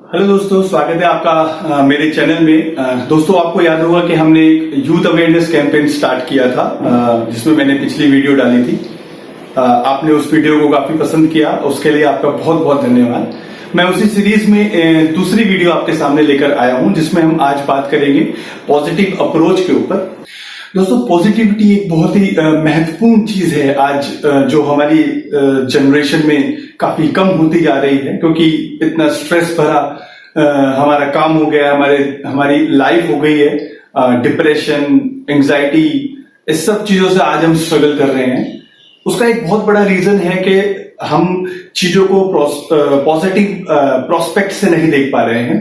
Hello दोस्तों, स्वागत है आपका मेरे चैनल में। दोस्तों, आपको याद होगा कि हमने एक यूथ अवेयरनेस कैंपेन स्टार्ट किया था, जिसमें मैंने पिछली वीडियो डाली थी। आपने उस वीडियो को काफी पसंद किया, उसके लिए आपका बहुत बहुत धन्यवाद। मैं उसी सीरीज में दूसरी वीडियो आपके सामने लेकर आया हूं, जिसमें हम आज बात करेंगे पॉजिटिव अप्रोच के ऊपर। दोस्तों, पॉजिटिविटी एक बहुत ही महत्वपूर्ण चीज है आज, जो हमारी जनरेशन में काफी कम होती जा रही है, क्योंकि इतना स्ट्रेस भरा हमारा काम हो गया, हमारी लाइफ हो गई है। डिप्रेशन, एंजाइटी, इस सब चीजों से आज हम स्ट्रगल कर रहे हैं। उसका एक बहुत बड़ा रीजन है कि हम चीजों को पॉजिटिव प्रोस्पेक्ट से नहीं देख पा रहे हैं।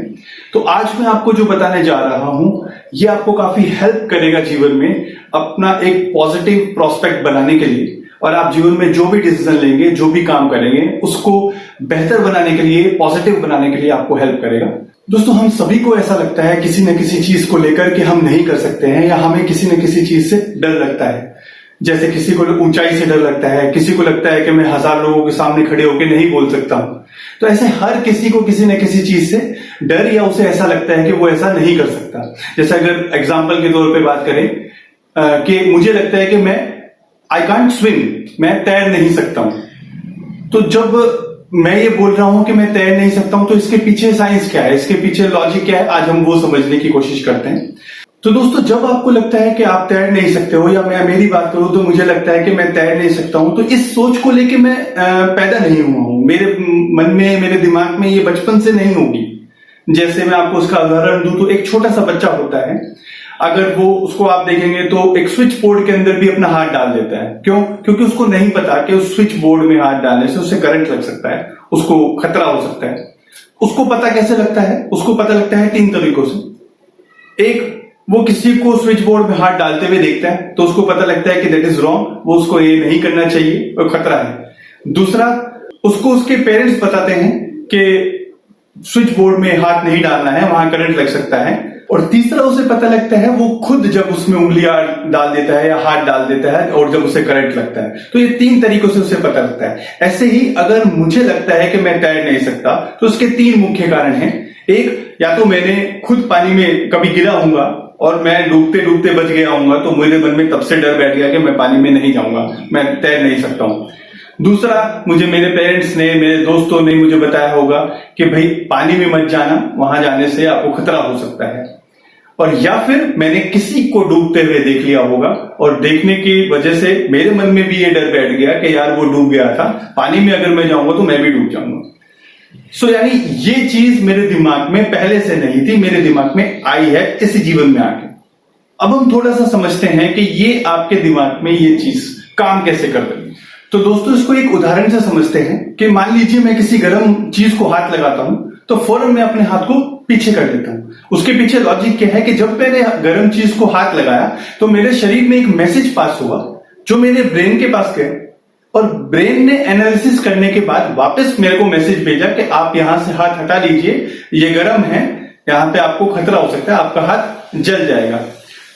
तो आज मैं आपको जो बताने जा रहा हूं, ये आपको काफी हेल्प करेगा जीवन में अपना एक पॉजिटिव प्रोस्पेक्ट बनाने के लिए, और आप जीवन में जो भी डिसीजन लेंगे, जो भी काम करेंगे, उसको बेहतर बनाने के लिए, पॉजिटिव बनाने के लिए आपको हेल्प करेगा। दोस्तों, हम सभी को ऐसा लगता है किसी न किसी चीज को लेकर कि हम नहीं कर सकते हैं, या हमें किसी न किसी चीज से डर लगता है। जैसे किसी को ऊंचाई से डर लगता है, किसी को लगता है कि मैं 1000 लोगों के सामने खड़े होकर नहीं बोल सकता हूं। तो ऐसे हर किसी को किसी न किसी चीज से डर, या उसे ऐसा लगता है कि वो ऐसा नहीं कर सकता। जैसे अगर एग्जाम्पल के तौर पे बात करें कि मुझे लगता है कि आई कांट स्विम, मैं तैर नहीं सकता हूं। तो जब मैं ये बोल रहा हूं कि मैं तैर नहीं सकता हूं, तो इसके पीछे साइंस क्या है, इसके पीछे लॉजिक क्या है, आज हम वो समझने की कोशिश करते हैं। तो दोस्तों, जब आपको लगता है कि आप तैर नहीं सकते हो, या मैं मेरी बात करूं तो मुझे लगता है कि मैं तैर नहीं सकता हूं, तो इस सोच को लेके मैं पैदा नहीं हुआ हूं। मेरे मन में, मेरे दिमाग में ये बचपन से नहीं होगी। जैसे मैं आपको उसका उदाहरण दूं तो एक छोटा सा बच्चा होता है, अगर वो उसको आप देखेंगे तो एक स्विच बोर्ड के अंदर भी अपना हाथ डाल देता है। क्यों? क्योंकि उसको नहीं पता कि उस स्विच बोर्ड में हाथ डालने से उसे करंट लग सकता है, उसको खतरा हो सकता है। उसको पता कैसे लगता है? उसको पता लगता है 3 तरीकों से। एक, वो किसी को स्विच बोर्ड में हाथ डालते हुए देखता है तो उसको पता लगता है कि दैट इज रॉन्ग, वो उसको ये नहीं करना चाहिए और खतरा है। दूसरा, उसको उसके पेरेंट्स बताते हैं कि स्विच बोर्ड में हाथ नहीं डालना है, वहां करंट लग सकता है। और तीसरा, उसे पता लगता है वो खुद जब उसमें उंगलियां डाल देता है या हाथ डाल देता है और जब उसे करंट लगता है। तो ये 3 तरीकों से उसे पता लगता है। ऐसे ही अगर मुझे लगता है कि मैं तैर नहीं सकता, तो उसके 3 मुख्य कारण हैं। एक, या तो मैंने खुद पानी में कभी गिरा हूंगा और मैं डूबते डूबते बच गया हूंगा, तो मेरे मन में तब से डर बैठ गया कि मैं पानी में नहीं जाऊंगा, मैं तैर नहीं सकता हूं। दूसरा, मुझे मेरे पेरेंट्स ने, मेरे दोस्तों ने मुझे बताया होगा कि भाई पानी में मत जाना, वहां जाने से आपको खतरा हो सकता है। और या फिर मैंने किसी को डूबते हुए देख लिया होगा, और देखने की वजह से मेरे मन में भी ये डर बैठ गया कि यार वो डूब गया था, पानी में अगर मैं जाऊंगा तो मैं भी डूब जाऊंगा। सो यानी ये चीज मेरे दिमाग में पहले से नहीं थी, मेरे दिमाग में आई है इसी जीवन में आके। अब हम थोड़ा सा समझते हैं कि ये आपके दिमाग में ये चीज काम कैसे कर रही है। तो दोस्तों, इसको एक उदाहरण से समझते हैं कि मान लीजिए मैं किसी गर्म चीज को हाथ लगाता हूं, तो फौरन मैं अपने हाथ को पीछे कर देता हूं। उसके पीछे लॉजिक क्या है कि जब मैंने गर्म चीज को हाथ लगाया तो मेरे शरीर में एक मैसेज पास हुआ, जो मेरे ब्रेन के पास गया, और ब्रेन ने एनालिसिस करने के बाद वापस मेरे को मैसेज भेजा कि आप यहां से हाथ हटा लीजिए, ये गर्म है, यहां पे आपको खतरा हो सकता है, आपका हाथ जल जाएगा।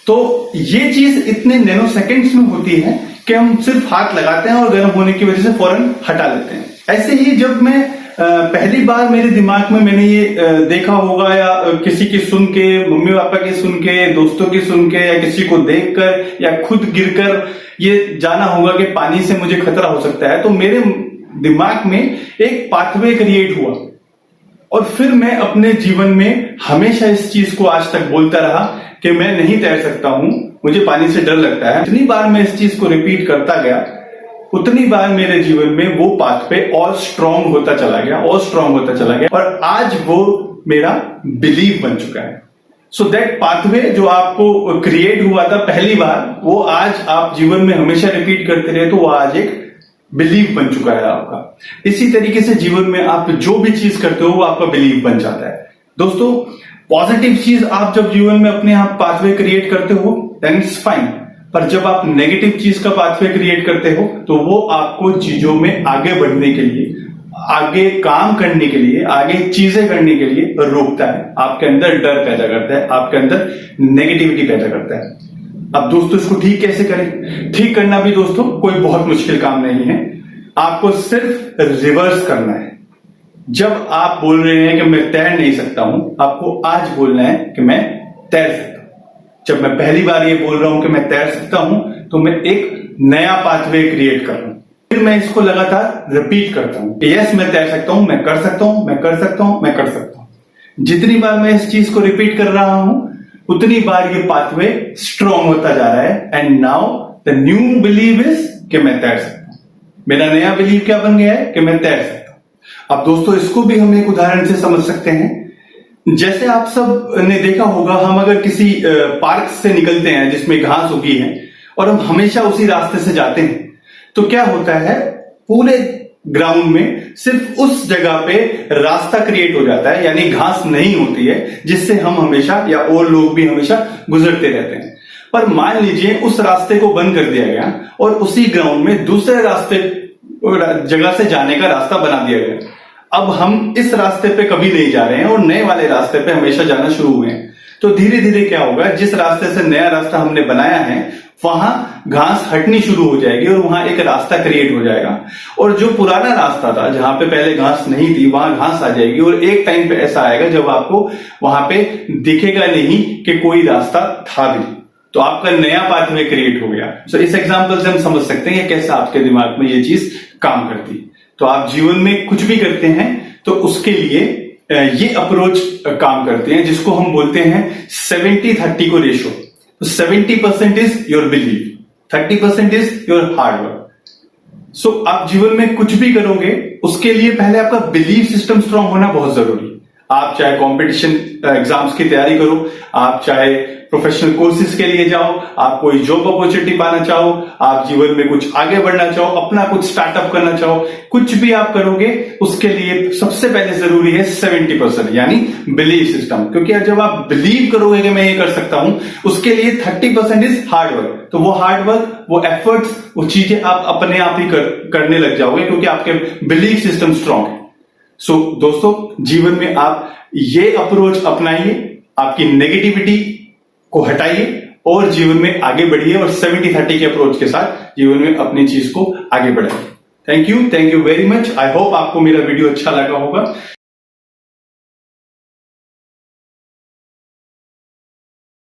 तो ये चीज इतने नैनो सेकेंड्स में होती है कि हम सिर्फ हाथ लगाते हैं और गर्म होने की वजह से फौरन हटा लेते हैं। ऐसे ही जब मैं पहली बार मेरे दिमाग में मैंने ये देखा होगा, या किसी की सुन के, मम्मी पापा की सुन के, दोस्तों की सुन के, या किसी को देखकर, या खुद गिरकर ये जाना होगा कि पानी से मुझे खतरा हो सकता है, तो मेरे दिमाग में एक पाथवे क्रिएट हुआ। और फिर मैं अपने जीवन में हमेशा इस चीज को आज तक बोलता रहा कि मैं नहीं तैर सकता हूं, मुझे पानी से डर लगता है। जितनी बार मैं इस चीज को रिपीट करता गया, उतनी बार मेरे जीवन में वो पाथवे और स्ट्रांग होता चला गया, और स्ट्रांग होता चला गया, और आज वो मेरा बिलीव बन चुका है। सो दैट पाथवे जो आपको क्रिएट हुआ था पहली बार, वो आज आप जीवन में हमेशा रिपीट करते रहे, तो वो आज एक बिलीव बन चुका है आपका। इसी तरीके से जीवन में आप जो भी चीज करते हो वो आपका बिलीव बन जाता है। दोस्तों, पॉजिटिव चीज आप जब जीवन में अपने आप पाथवे क्रिएट करते हो, देन इट्स फाइन। पर जब आप नेगेटिव चीज का पाथवे क्रिएट करते हो, तो वो आपको चीजों में आगे बढ़ने के लिए, आगे काम करने के लिए, आगे चीजें करने के लिए रोकता है, आपके अंदर डर पैदा करता है, आपके अंदर नेगेटिविटी पैदा करता है। अब दोस्तों, इसको ठीक कैसे करें? ठीक करना भी दोस्तों कोई बहुत मुश्किल काम नहीं है, आपको सिर्फ रिवर्स करना है। जब आप बोल रहे हैं कि मैं तैर नहीं सकता हूं, आपको आज बोलना है कि मैं तैर सकता हूं। जब मैं पहली बार ये बोल रहा हूं कि मैं तैर सकता हूं, तो मैं एक नया पाथवे क्रिएट कर रहा हूं। फिर मैं इसको लगातार रिपीट करता हूं। यस, मैं तैर सकता हूं, मैं कर सकता हूं, मैं कर सकता हूं, मैं कर सकता हूं। जितनी बार मैं इस चीज को रिपीट कर रहा हूं, उतनी बार ये पाथवे स्ट्रांग होता जा रहा है। And now the new believe is कि मैं तैर सकता हूं। मेरा नया बिलीव क्या बन गया है कि मैं तैर सकता हूं। अब दोस्तों, इसको भी हम एक उदाहरण से समझ सकते हैं। जैसे आप सब ने देखा होगा, हम अगर किसी पार्क से निकलते हैं जिसमें घास उगी है और हम हमेशा उसी रास्ते से जाते हैं, तो क्या होता है, पूरे ग्राउंड में सिर्फ उस जगह पे रास्ता क्रिएट हो जाता है, यानी घास नहीं होती है जिससे हम हमेशा या और लोग भी हमेशा गुजरते रहते हैं। पर मान लीजिए उस रास्ते को बंद कर दिया गया और उसी ग्राउंड में दूसरे रास्ते जगह से जाने का रास्ता बना दिया गया। अब हम इस रास्ते पे कभी नहीं जा रहे हैं और नए वाले रास्ते पे हमेशा जाना शुरू हुए हैं। तो धीरे धीरे क्या होगा, जिस रास्ते से नया रास्ता हमने बनाया है वहां घास हटनी शुरू हो जाएगी और वहां एक रास्ता क्रिएट हो जाएगा। और जो पुराना रास्ता था, जहां पे पहले घास नहीं थी, वहां घास आ जाएगी। और एक टाइम पे ऐसा आएगा जब आपको वहां पे दिखेगा नहीं कि कोई रास्ता था भी। तो आपका नया पाथवे क्रिएट हो गया। तो इस एग्जांपल से हम समझ सकते हैं कि कैसे आपके दिमाग में ये चीज काम करती है। तो आप जीवन में कुछ भी करते हैं तो उसके लिए ये अप्रोच काम करते हैं, जिसको हम बोलते हैं 70-30 को ratio. 70% is your believe, 30% is your hard work. So आप जीवन में कुछ भी करोगे, उसके लिए पहले आपका बिलीव सिस्टम स्ट्रांग होना बहुत जरूरी है। आप चाहे कंपटीशन एग्जाम्स की तैयारी करो, आप चाहे प्रोफेशनल कोर्सेज के लिए जाओ, आप कोई जॉब अपॉर्चुनिटी पाना चाहो, आप जीवन में कुछ आगे बढ़ना चाहो, अपना कुछ स्टार्टअप करना चाहो, कुछ भी आप करोगे, उसके लिए सबसे पहले जरूरी है 70%, यानी बिलीव सिस्टम। क्योंकि जब आप बिलीव करोगे कि मैं ये कर सकता हूं, उसके लिए 30% इज हार्ड वर्क। तो वो हार्ड वर्क, वो एफर्ट्स, वो चीजें आप अपने आप ही करने लग जाओगे, क्योंकि आपके बिलीव सिस्टम स्ट्रांग है। सो दोस्तों, जीवन में आप ये अप्रोच अपनाइए, आपकी नेगेटिविटी को हटाइए और जीवन में आगे बढ़िए और 70-30 के अप्रोच के साथ जीवन में अपनी चीज को आगे बढ़ाइए। Thank you very much. I hope आपको मेरा वीडियो अच्छा लगा होगा।